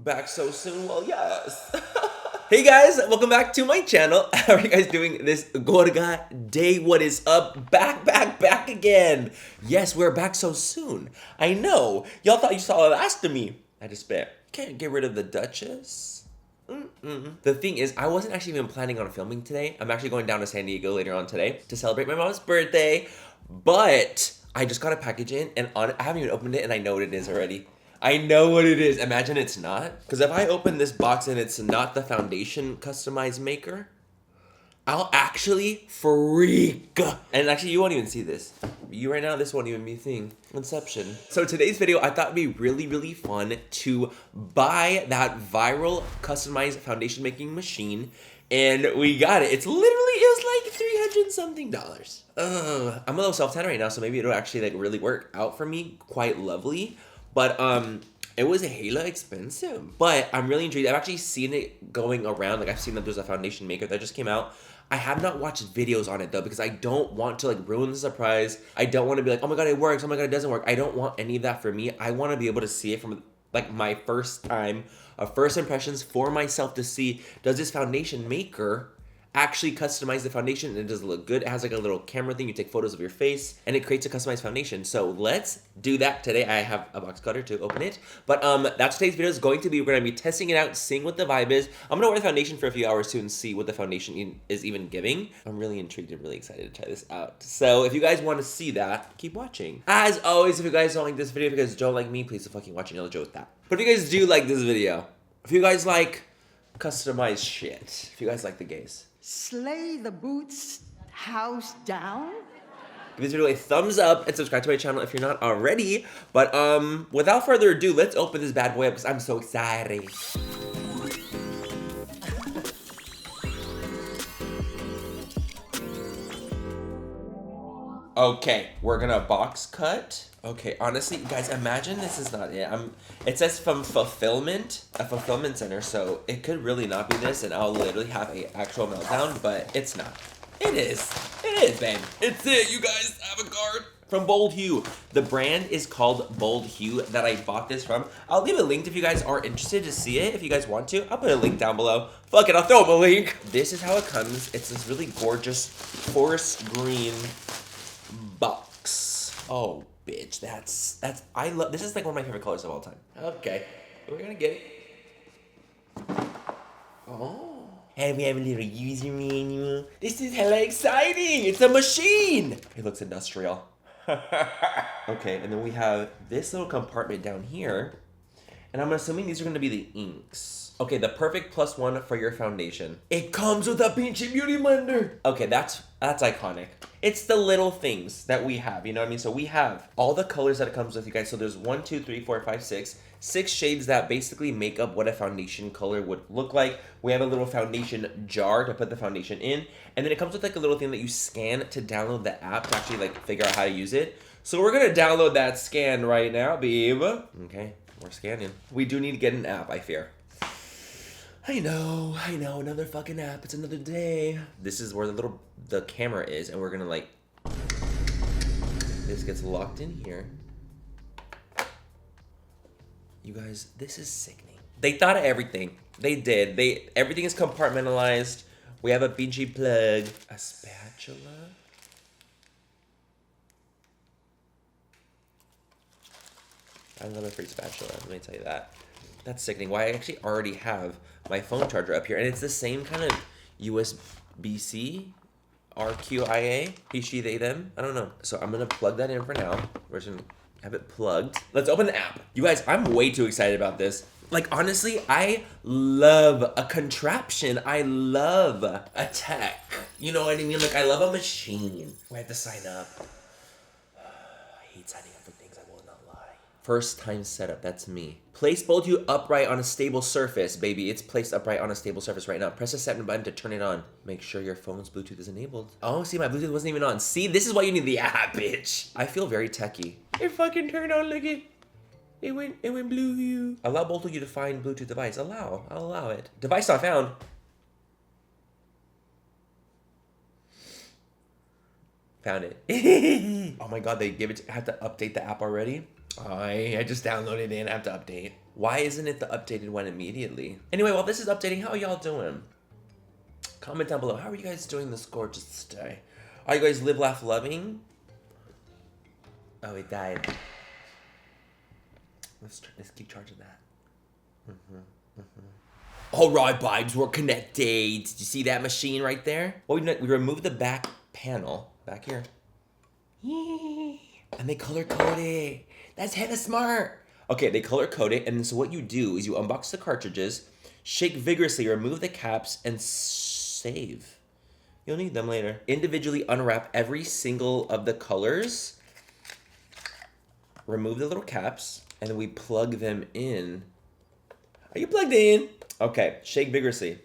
Back so soon? Well, yes. Hey guys, welcome back to my channel. How are you guys doing this gorga day? What is up? Back again. Yes, we're back so soon. I know. Y'all thought you saw the last of me. I despair. Can't get rid of the Duchess. The thing is, I wasn't actually even planning on filming today. I'm actually going down to San Diego later on today to celebrate my mom's birthday. But I just got a package in and I haven't even opened it and I know what it is already. I know what it is. Imagine it's not. Because if I open this box and it's not the foundation customized maker, I'll actually freak. And actually, you won't even see this. You right now, this won't even be a thing. Inception. So today's video, I thought it'd be really fun to buy that viral customized foundation making machine. And we got it. It's literally, it was like 300 something. I'm a little self-tan right now, so maybe it'll actually like really work out for me quite lovely. But it was hella expensive. But I'm really intrigued. I've actually seen it going around. Like I've seen that there's a foundation maker that just came out. I have not watched videos on it though because I don't want to like ruin the surprise. I don't want to be like, oh my god, it works. Oh my god, it doesn't work. I don't want any of that for me. I want to be able to see it from like my first time, first impressions for myself to see, does this foundation maker actually customize the foundation and it does look good. It has like a little camera thing. You take photos of your face and it creates a customized foundation. So let's do that today. I have a box cutter to open it. But that's today's video is going to be. We're going to be testing it out, seeing what the vibe is. I'm going to wear the foundation for a few hours too and see what the foundation is even giving. I'm really intrigued and really excited to try this out. So if you guys want to see that, keep watching. As always, if you guys don't like this video, if you guys don't like me, please don't fucking watch another joke with that. But if you guys do like this video, if you guys like customized shit, if you guys like the gays, slay the boots house down. give this video a thumbs up and subscribe to my channel if you're not already. But without further ado, let's open this bad boy up because I'm so excited. Okay, we're gonna box cut. Okay, honestly, guys, imagine this is not it. It says from fulfillment, a fulfillment center, so it could really not be this, and I'll literally have an actual meltdown, but it's not. It is. It is, babe. It's it, you guys. I have a card from Bold Hue. The brand is called Bold Hue that I bought this from. I'll leave a link if you guys are interested to see it. If you guys want to, I'll put a link down below. Fuck it, I'll throw up a link. This is how it comes. It's this really gorgeous forest green box. Oh, bitch, I love, this is like one of my favorite colors of all time. Okay, we're gonna get it. Oh. And we have a little user manual. This is hella exciting. It's a machine. It looks industrial. Okay, and then we have this little compartment down here. And I'm assuming these are gonna be the inks. Okay, the perfect +1 for your foundation. It comes with a Pinchy Beauty blender. Okay, that's iconic. It's the little things that we have, you know what I mean? So we have all the colors that it comes with, you guys. So there's 1, 2, 3, 4, 5, 6. 6 shades that basically make up what a foundation color would look like. We have a little foundation jar to put the foundation in. And then it comes with like a little thing that you scan to download the app to actually like figure out how to use it. So we're gonna download that scan right now, babe. Okay, we're scanning. We do need to get an app, I fear. I know, another fucking app. It's another day. This is where the camera is, and we're gonna like, this gets locked in here. You guys, this is sickening. They thought of everything. They did. Everything is compartmentalized. We have a BG plug, a spatula. I love a free spatula, let me tell you that. That's sickening. Why I actually already have my phone charger up here, and it's the same kind of USB-C, RQIA, he, she, they, them. I don't know. So I'm gonna plug that in for now. We're just gonna have it plugged. Let's open the app. You guys, I'm way too excited about this. Like, honestly, I love a contraption. I love a tech. You know what I mean? Like, I love a machine. We have to sign up. I hate signing up for things, I will not lie. First time setup, that's me. Place Bold Hue upright on a stable surface, baby. It's placed upright on a stable surface right now. Press the setting button to turn it on. Make sure your phone's Bluetooth is enabled. Oh, see, my Bluetooth wasn't even on. See, this is why you need the app, bitch. I feel very techie. It fucking turned on, look it. It went Blue Hue. Allow Bold Hue to find Bluetooth device. I'll allow it. Device not found. Found it. Oh my god, they have to update the app already. I just downloaded it and I have to update. Why isn't it the updated one immediately? Anyway, while this is updating, how are y'all doing? Comment down below. How are you guys doing this gorgeous day? Are you guys live, laugh, loving? Oh, it died. Let's keep charging that. All right, vibes, we're connected. Did you see that machine right there? Well, we removed the back panel, back here. And they color code it. That's hella smart. Okay, they color code it, and so what you do is you unbox the cartridges, shake vigorously, remove the caps, and save. You'll need them later. Individually unwrap every single of the colors, remove the little caps, and then we plug them in. Are you plugged in? Okay, shake vigorously.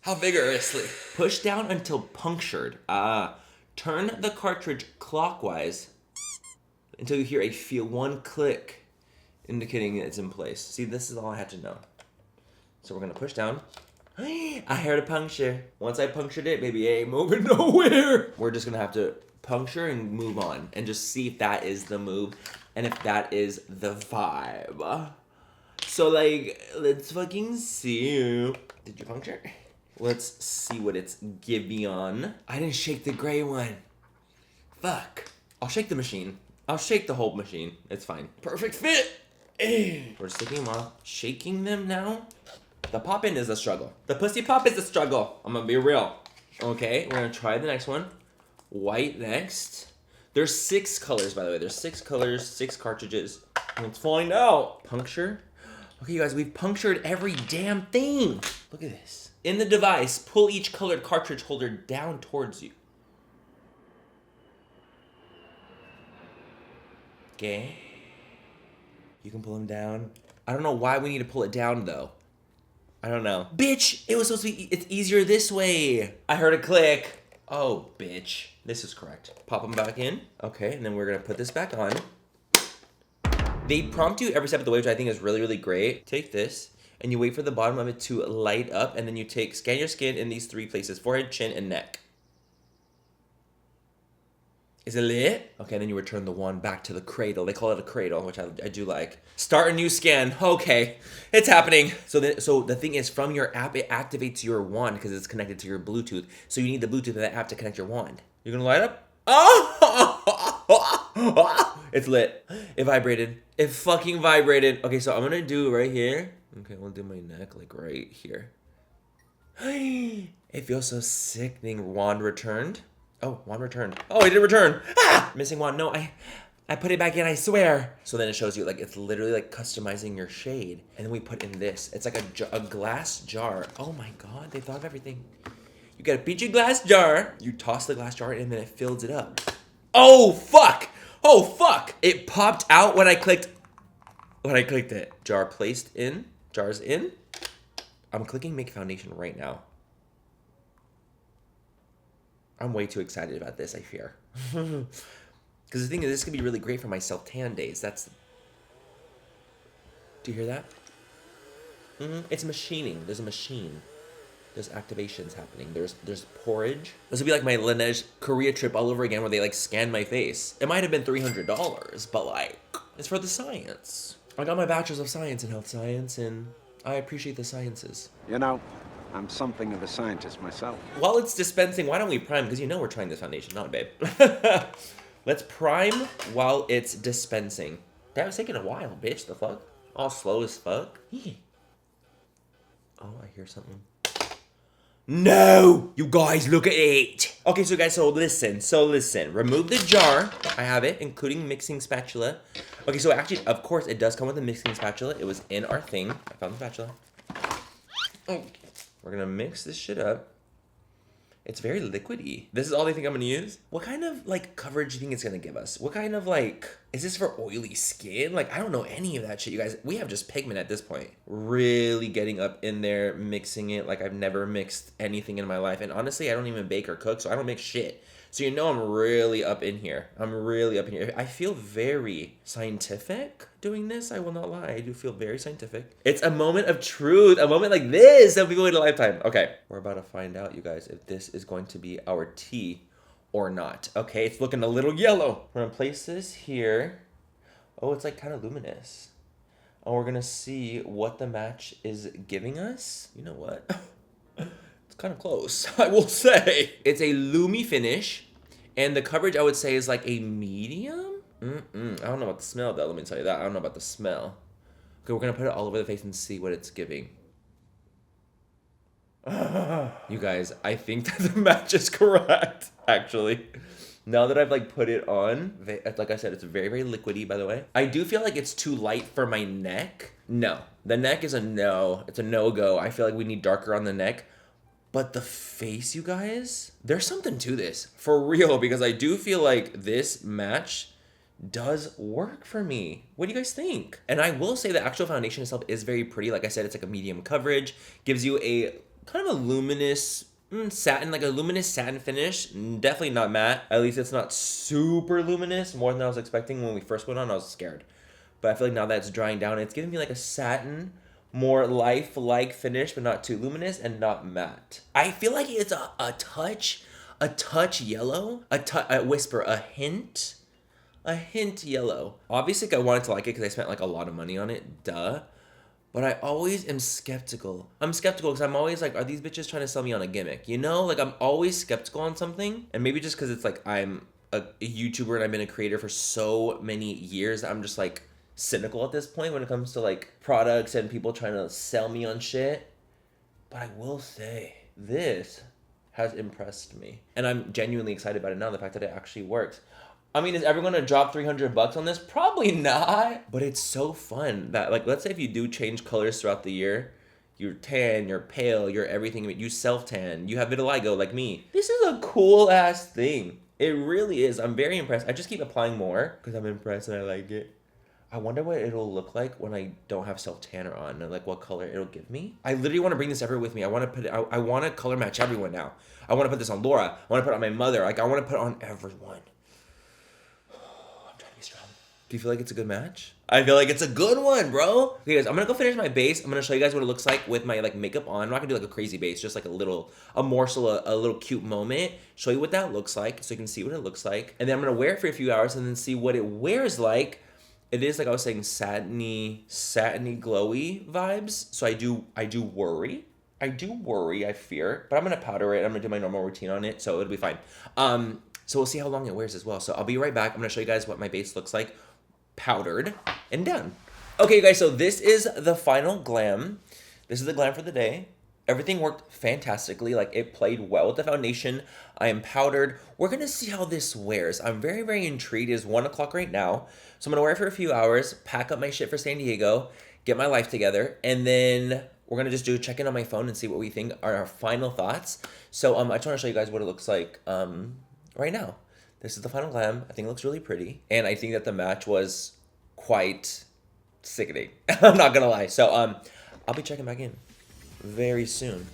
How vigorously? Push down until punctured. Turn the cartridge clockwise until you hear a feel one click, indicating it's in place. See, this is all I had to know. So we're gonna push down. I heard a puncture. Once I punctured it, baby, it ain't moving nowhere. We're just gonna have to puncture and move on and just see if that is the move and if that is the vibe. So like, let's fucking see. Did you puncture? Let's see what it's giving on. I didn't shake the gray one. Fuck. I'll shake the machine. I'll shake the whole machine. It's fine. Perfect fit. We're just taking them off. Shaking them now. The pop-in is a struggle. The pussy pop is a struggle. I'm gonna be real. Okay, we're gonna try the next one. White next. There's 6 colors, by the way. There's 6 colors, 6 cartridges. Let's find out. Puncture. Okay, you guys, we've punctured every damn thing. Look at this. In the device, pull each colored cartridge holder down towards you. Okay. You can pull them down. I don't know why we need to pull it down, though. I don't know. Bitch, it was supposed to be, it's easier this way. I heard a click. Oh, bitch. This is correct. Pop them back in. Okay, and then we're gonna put this back on. They prompt you every step of the way, which I think is really, really great. Take this, and you wait for the bottom of it to light up, and then you scan your skin in these 3 places: forehead, chin, and neck. Is it lit? Okay, then you return the wand back to the cradle. They call it a cradle, which I do like. Start a new scan. Okay, it's happening. So the thing is, from your app, it activates your wand because it's connected to your Bluetooth. So you need the Bluetooth of that app to connect your wand. You're gonna light up? Oh! It's lit. It vibrated. It fucking vibrated. Okay, so I'm gonna do right here. Okay, we'll do my neck like right here. It feels so sickening. Wand returned. Oh, wand returned. Oh, it did return. Ah! Missing wand. No, I put it back in, I swear. So then it shows you, like, it's literally like customizing your shade. And then we put in this. It's like a glass jar. Oh my God, they thought of everything. You got a peachy glass jar. You toss the glass jar in and then it fills it up. Oh, fuck. Oh, fuck. It popped out when I clicked it. Jar placed in. Jars in. I'm clicking make foundation right now. I'm way too excited about this, I fear. Because the thing is, this could be really great for my self-tan days. Do you hear that? It's machining. There's a machine. There's activations happening. There's porridge. This would be like my Laneige Korea trip all over again where they like scan my face. It might have been $300, but like, it's for the science. I got my bachelor's of science in health science and I appreciate the sciences. You know, I'm something of a scientist myself. While it's dispensing, why don't we prime? Because you know we're trying this foundation, not babe. Let's prime while it's dispensing. That was taking a while, bitch. The fuck? All slow as fuck. Oh, I hear something. No! You guys, look at it! Okay, so guys, so listen. Remove the jar. I have it, including mixing spatula. Okay, so actually, of course, it does come with a mixing spatula. It was in our thing. I found the spatula. Oh. We're gonna mix this shit up. It's very liquidy. This is all they think I'm gonna use? What kind of like coverage do you think it's gonna give us? What kind of like, is this for oily skin? Like, I don't know any of that shit, you guys. We have just pigment at this point. Really getting up in there, mixing it like I've never mixed anything in my life. And honestly, I don't even bake or cook, so I don't mix shit. So you know I'm really up in here. I feel very scientific doing this. I will not lie. I do feel very scientific. It's a moment of truth. A moment like this that people wait a lifetime. Okay, we're about to find out, you guys, if this is going to be our tea or not. Okay, it's looking a little yellow. We're gonna place this here. Oh, it's like kind of luminous. And we're gonna see what the match is giving us. You know what? It's kind of close, I will say. It's a loomy finish, and the coverage I would say is like a medium. I don't know about the smell though, let me tell you that. I don't know about the smell. Okay, we're gonna put it all over the face and see what it's giving. You guys, I think that the match is correct, actually. Now that I've like put it on, like I said, it's very, very liquidy, by the way. I do feel like it's too light for my neck. No, the neck is a no. It's a no-go. I feel like we need darker on the neck. But the face, you guys, there's something to this, for real, because I do feel like this match does work for me. What do you guys think? And I will say the actual foundation itself is very pretty. Like I said, it's like a medium coverage, gives you a kind of a luminous satin, like a luminous satin finish. Definitely not matte. At least it's not super luminous, more than I was expecting. When we first went on, I was scared. But I feel like now that it's drying down, it's giving me like a satin, more life-like finish, but not too luminous and not matte. I feel like it's a touch yellow, a whisper, a hint yellow. Obviously, I wanted to like it because I spent like a lot of money on it, duh. But I always am skeptical. I'm skeptical because I'm always like, are these bitches trying to sell me on a gimmick? You know, like I'm always skeptical on something. And maybe just because it's like I'm a YouTuber and I've been a creator for so many years, I'm just like cynical at this point when it comes to like products and people trying to sell me on shit. But I will say, this has impressed me. And I'm genuinely excited about it now, the fact that it actually works. I mean, is everyone gonna drop $300 on this? Probably not. But it's so fun that, like, let's say if you do change colors throughout the year, you're tan, you're pale, you're everything, you self-tan, you have vitiligo like me. This is a cool ass thing. It really is. I'm very impressed. I just keep applying more because I'm impressed and I like it. I wonder what it'll look like when I don't have self-tanner on and like what color it'll give me. I literally want to bring this everywhere with me. I want to put it, I want to color match everyone now. I want to put this on Laura. I want to put it on my mother. Like, I want to put it on everyone. Do you feel like it's a good match? I feel like it's a good one, bro. Okay, guys, I'm gonna go finish my base. I'm gonna show you guys what it looks like with my like makeup on. I'm not gonna do like a crazy base, just like a morsel, a little cute moment. Show you what that looks like so you can see what it looks like. And then I'm gonna wear it for a few hours and then see what it wears like. It is, like I was saying, satiny, glowy vibes. So I do worry. I fear. But I'm gonna powder it. I'm gonna do my normal routine on it, so it'll be fine. So we'll see how long it wears as well. So I'll be right back. I'm gonna show you guys what my base looks like, powdered and done. Okay, you guys, so this is the final glam. This is the glam for the day. Everything worked fantastically. Like, it played well with the foundation. I am powdered. We're gonna see how this wears. I'm very, very intrigued. It is 1 o'clock right now. So I'm gonna wear it for a few hours, pack up my shit for San Diego, get my life together, and then we're gonna just do a check-in on my phone and see what we think are our final thoughts. So I just wanna show you guys what it looks like right now. This is the final glam. I think it looks really pretty. And I think that the match was quite sickening. I'm not gonna lie. So I'll be checking back in very soon.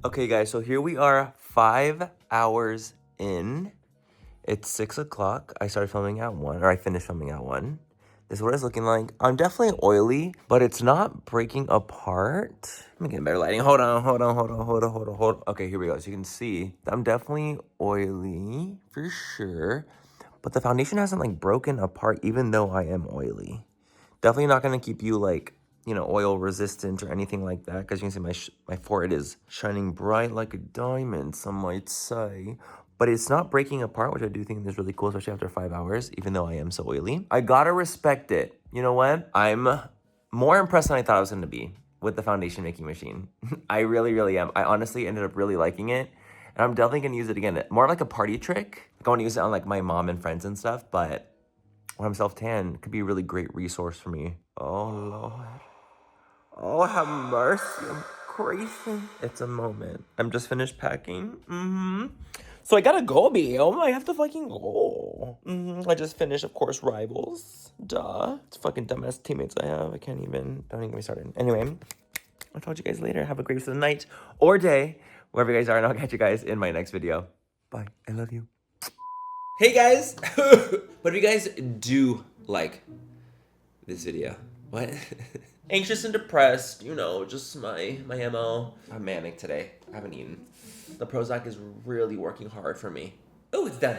Okay, guys, so here we are 5 hours in. It's 6 o'clock. I started filming at 1, or I finished filming at 1. This is what it's looking like. I'm definitely oily, but it's not breaking apart. Let me get better lighting. Hold on. Okay, here we go. So you can see I'm definitely oily for sure, but the foundation hasn't like broken apart even though I am oily. Definitely not gonna keep you like, you know, oil resistant or anything like that, because you can see my forehead is shining bright like a diamond, some might say. But it's not breaking apart, which I do think is really cool, especially after 5 hours, even though I am so oily. I gotta respect it. You know what? I'm more impressed than I thought I was gonna be with the foundation making machine. I really, really am. I honestly ended up really liking it. And I'm definitely gonna use it again. More like a party trick. Like, I wanna use it on like my mom and friends and stuff, but when I'm self-tan, it could be a really great resource for me. Oh, Lord. Oh, have mercy. I'm crazy. It's a moment. I'm just finished packing. So I gotta go, B.O. I have to fucking go. I just finished, of course, Rivals. Duh. It's fucking dumbass teammates I have. Don't even get me started. Anyway, I'll talk to you guys later. Have a great rest of the night or day, wherever you guys are, and I'll catch you guys in my next video. Bye. I love you. Hey, guys. But if you guys do like this video, what? Anxious and depressed, you know, just my MO. I'm manic today. I haven't eaten. The Prozac is really working hard for me. Oh, it's done.